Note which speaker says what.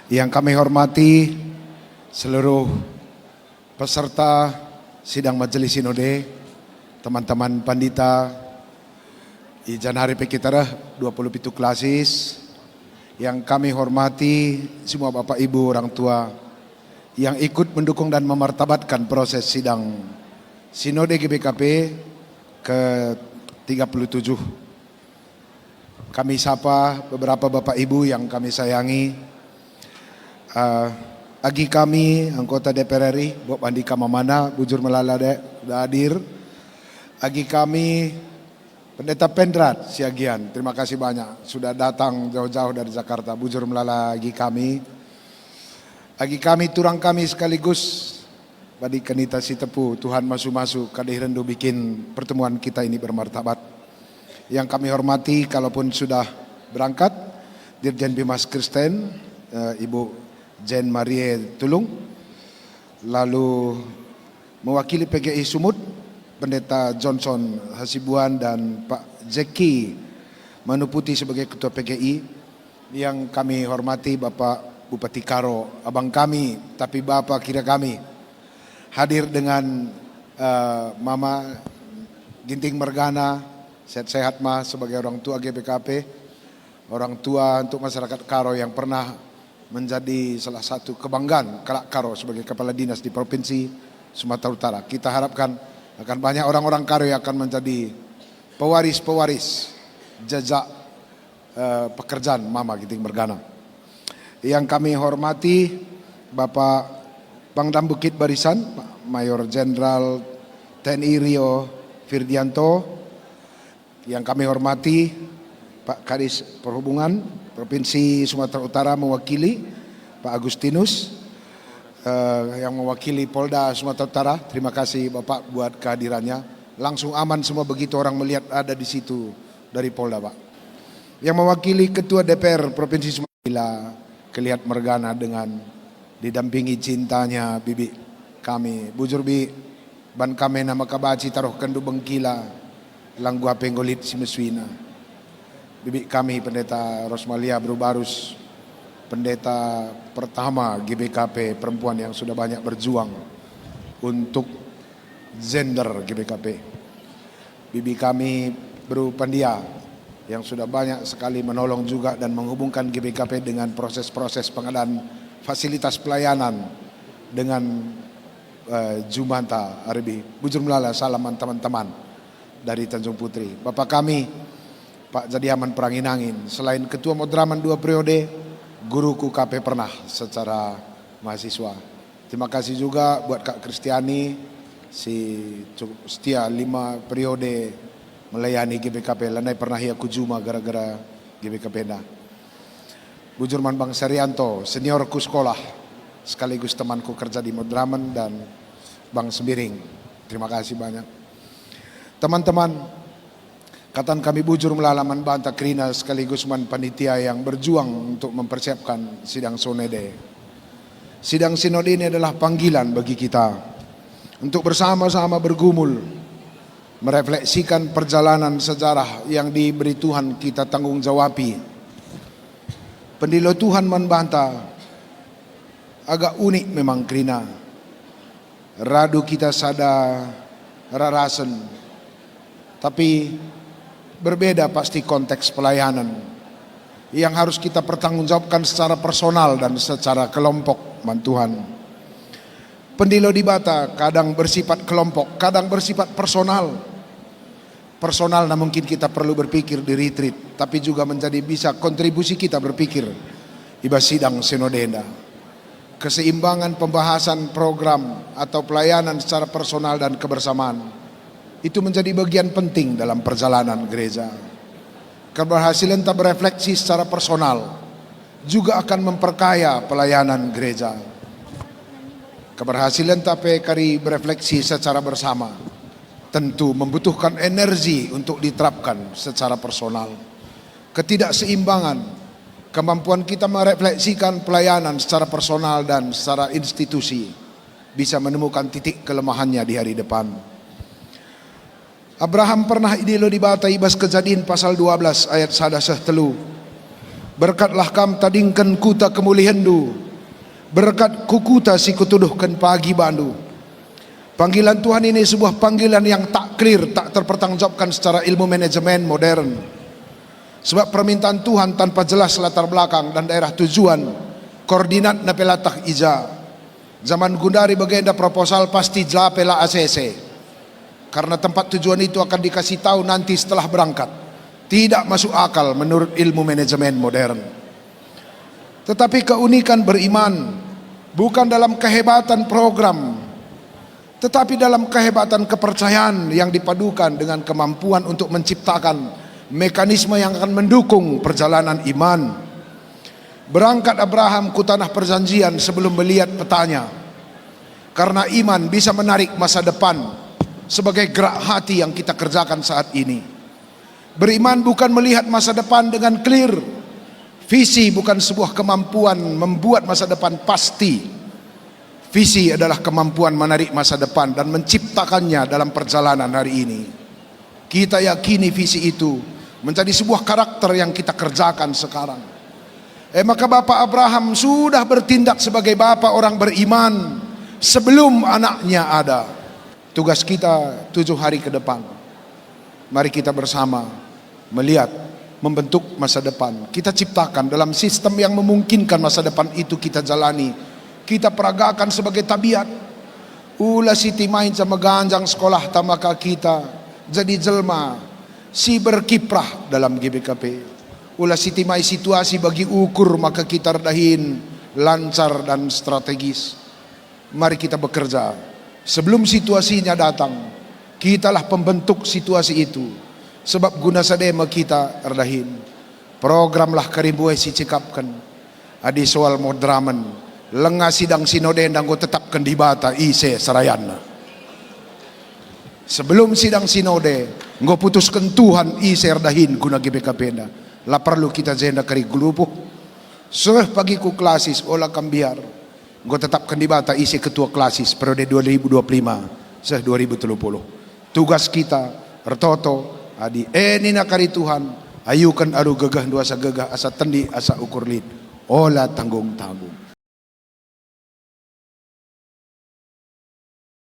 Speaker 1: Yang kami hormati seluruh peserta sidang Majelis Sinode, teman-teman pandita, Ijan hari pekitarah 27 klasis. Yang kami hormati semua Bapak Ibu orang tua yang ikut mendukung dan memartabatkan proses sidang Sinode GBKP ke-37. Kami sapa beberapa Bapak Ibu yang kami sayangi. Agi kami anggota DPR RI, Bob Andika Mamana, Bujur Melala sudah hadir. Agi kami Pendeta Pendrat Siagian, terima kasih banyak sudah datang jauh-jauh dari Jakarta. Bujur Melala agi kami turang kami sekaligus Badi Kanita Sitepu, Tuhan masu-masu kadirendu bikin pertemuan kita ini bermartabat. Yang kami hormati kalaupun sudah berangkat, Dirjen Bimas Kristen, Ibu Jen Marie Tulung, lalu mewakili PGI Sumut, Pendeta Johnson Hasibuan dan Pak Zeki Manuputi sebagai Ketua PGI. Yang kami hormati Bapak Bupati Karo, abang kami tapi Bapak kira kami, hadir dengan Mama Ginting Mergana, sehat-sehat Ma sebagai orang tua GBKP, orang tua untuk masyarakat Karo yang pernah menjadi salah satu kebanggaan Kelak Karo sebagai kepala dinas di Provinsi Sumatera Utara. Kita harapkan akan banyak orang-orang Karo yang akan menjadi pewaris-pewaris jejak pekerjaan Mama Ginting Mergana. Yang kami hormati Bapak Pangdam Bukit Barisan, Pak Mayor Jenderal TNI Rio Firdianto. Yang kami hormati Pak Kadis Perhubungan Provinsi Sumatera Utara mewakili Pak Agustinus, yang mewakili Polda Sumatera Utara. Terima kasih Bapak buat kehadirannya. Langsung aman semua begitu orang melihat ada di situ dari Polda, Pak. Yang mewakili Ketua DPR Provinsi Sumatera Utara, Kelihat Mergana dengan didampingi cintanya bibi kami, Bujur Bi Ban kami nama kabaci taruh kendu bengkila langgu penggolit si meswina. Bibi kami Pendeta Rosmalia Brubarus, pendeta pertama GBKP perempuan yang sudah banyak berjuang untuk gender GBKP. Bibi kami Bro Pandia yang sudah banyak sekali menolong juga dan menghubungkan GBKP dengan proses-proses pengadaan fasilitas pelayanan dengan Jumanta Arabi. Bujur Melala, salaman teman-teman dari Tanjung Putri. Bapak kami Pak Jadiaman Peranginangin, selain Ketua Modraman 2 periode, guruku KP pernah secara mahasiswa. Terima kasih juga buat Kak Kristiani, si cukup setia 5 periode melayani GBKP. Lanai pernah ya kujuma gara-gara GBKP dah. Bujurman Bang Serianto, seniorku sekolah, sekaligus temanku kerja di Modraman, dan Bang Sembiring. Terima kasih banyak. Teman-teman, katan kami Bujur Melalaman Banta Krina sekaligus man panitia yang berjuang untuk mempersiapkan sidang Sinode. Sidang Sinode ini adalah panggilan bagi kita untuk bersama-sama bergumul, merefleksikan perjalanan sejarah yang diberi Tuhan kita tanggung jawabi. Pendilo Tuhan membanta agak unik memang Krina. Radu kita sada rarasen, tapi berbeda pasti konteks pelayanan yang harus kita pertanggungjawabkan secara personal dan secara kelompok Tuhan. Pendilo di Bata kadang bersifat kelompok, kadang bersifat personal. Personal nah mungkin kita perlu berpikir di retreat, tapi juga menjadi bisa kontribusi kita berpikir iba sidang sinodenda. Keseimbangan pembahasan program atau pelayanan secara personal dan kebersamaan itu menjadi bagian penting dalam perjalanan gereja. Keberhasilan tak berefleksi secara personal juga akan memperkaya pelayanan gereja. Keberhasilan tak kari berefleksi secara bersama tentu membutuhkan energi untuk diterapkan secara personal. Ketidakseimbangan, kemampuan kita merefleksikan pelayanan secara personal dan secara institusi bisa menemukan titik kelemahannya di hari depan. Abraham pernah idilo di Bata ibas Kejadian pasal 12 ayat 1 telu. Berkatlah kam tadingkan kuta kemulihandu, berkat kukuta si kutuduhkan pagi bandu. Panggilan Tuhan ini sebuah panggilan yang tak clear, tak terpertanggungjawabkan secara ilmu manajemen modern. Sebab permintaan Tuhan tanpa jelas latar belakang dan daerah tujuan, koordinat na pelatah ija. Zaman gundari bagenda proposal pasti jla pela ACC. Karena tempat tujuan itu akan dikasih tahu nanti setelah berangkat. Tidak masuk akal menurut ilmu manajemen modern. Tetapi keunikan beriman bukan dalam kehebatan program, tetapi dalam kehebatan kepercayaan yang dipadukan dengan kemampuan untuk menciptakan mekanisme yang akan mendukung perjalanan iman. Berangkat Abraham ke tanah perjanjian sebelum melihat petanya, karena iman bisa menarik masa depan sebagai gerak hati yang kita kerjakan saat ini. Beriman bukan melihat masa depan dengan clear. Visi bukan sebuah kemampuan membuat masa depan pasti. Visi adalah kemampuan menarik masa depan dan menciptakannya dalam perjalanan hari ini. Kita yakini visi itu menjadi sebuah karakter yang kita kerjakan sekarang. Maka Bapak Abraham sudah bertindak sebagai bapak orang beriman sebelum anaknya ada. Tugas kita 7 hari ke depan, mari kita bersama melihat, membentuk masa depan. Kita ciptakan dalam sistem yang memungkinkan masa depan itu kita jalani. Kita peragakan sebagai tabiat. Ulah siti main sama ganjang sekolah tamaka kita jadi jelma si berkiprah dalam GBKP. Ulah siti mai situasi bagi ukur maka kita redahin lancar dan strategis. Mari kita bekerja sebelum situasinya datang. Kitalah pembentuk situasi itu. Sebab guna sadema kita redahin. Programlah karimbuai si cekapkan. Adi soal modraman. Lengah sidang sinode dan go tetapkan di bata ise sarayana. Sebelum sidang sinode, go putuskan Tuhan ise redahin guna GBKP na. La perlu kita jenda kari grupo. Seh pagi ku klasis olah kambiar. Go tetapkan di bata ise ketua klasis periode 2025 seh 2030. Tugas kita retoto adi nina kari Tuhan ayukan aru gegah dua sa gegah asa tendi asa ukur lid olah tanggung-tanggung.